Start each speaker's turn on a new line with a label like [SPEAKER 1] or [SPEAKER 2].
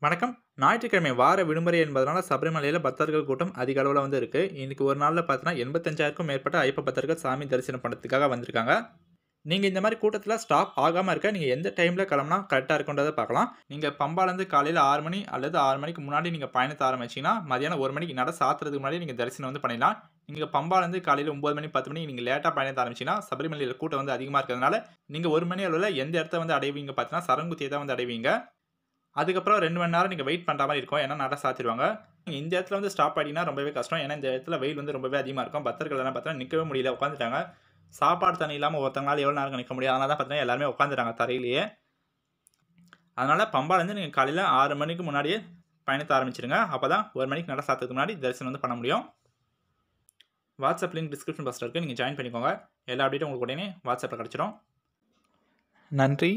[SPEAKER 1] வணக்கம். ஞாயிற்றுக்கிழமை வார விடுமுறை என்பதனால சபரிமலையில பக்தர்கள் கூட்டம் அதிக அளவுல வந்து இருக்கு. இன்னைக்கு ஒரு நாள்ல பார்த்தீங்கன்னா 85,000க்கும் மேற்பட்ட ஐயப்ப பக்தர்கள் சாமி தரிசனம் பண்ணதுக்காக வந்திருக்காங்க. நீங்க இந்த மாரி கூட்டத்தில ஸ்டாப் ஆகாம இருக்க, நீங்க எந்த டைம்ல கிளம்புனா கரெக்ட்டா இருக்குன்றத பார்க்கலாம். நீங்க பம்பாலருந்து காலையில 6 மணி அல்லது 6 மணிக்கு முன்னாடி நீங்க பயணத்த ஆரம்பிச்சீங்கன்னா, மதியானம் 1 மணிக்கு நட சாத்துறதுக்கு முன்னாடி நீங்க தரிசனம் வந்து பண்ணிடலாம். நீங்க பம்பாலருந்து காலையில 9 மணி, 10 மணிக்கு நீங்க லேட்டா பயணத்த ஆரம்பிச்சீங்கன்னா, சபரிமலையில கூட்டம் வந்து அதிகமா இருக்கிறதுனால, நீங்க 1 மணி அளவுல எந்த இடத்த வந்து அடைவீங்க பார்த்தீங்கன்னா, சரங்குத்திய தான் வந்து அடைவீங்க. அதுக்கப்புறம் 2 மணி நேரம் நீங்க வெயிட் பண்ற மாரி இருக்கும். ஏன்னா நட சாத்திருவாங்க. நீங்க இந்த இடத்துல வந்து ஸ்டாப் ஆயிட்டீங்கன்னா ரொம்பவே கஷ்டம். ஏன்னா இந்த இடத்துல வெயில் வந்து ரொம்பவே அதிகமா இருக்கும். பக்தர்கள் எல்லாம் பார்த்தீங்கன்னா நிக்கவே முடியல, உட்காந்துட்டாங்க. சாப்பாடு தண்ணி இல்லாம ஒருத்தங்களால எவ்வளோ நேரம் நிக்க முடியும்? அதனால தான் பார்த்தீங்கன்னா எல்லாருமே உட்காந்துட்டாங்க தரையிலேயே. அதனால பம்பாலேருந்து நீங்க காலையில 6 மணிக்கு முன்னாடியே பயணத்த ஆரம்பிச்சுருங்க. அப்பதான் 1 மணிக்கு நட சாத்துறதுக்கு முன்னாடி தரிசனம் வந்து பண்ண முடியும். வாட்ஸ்அப் லிங்க் டிஸ்கிரிப்ஷன் பாக்ஸ்ல இருக்கு. நீங்க ஜாயின் பண்ணிக்கோங்க. எல்லா அப்டேட்டும் உங்களுக்கு உடனே வாட்ஸ்அப்ல கிடைச்சிடும். நன்றி.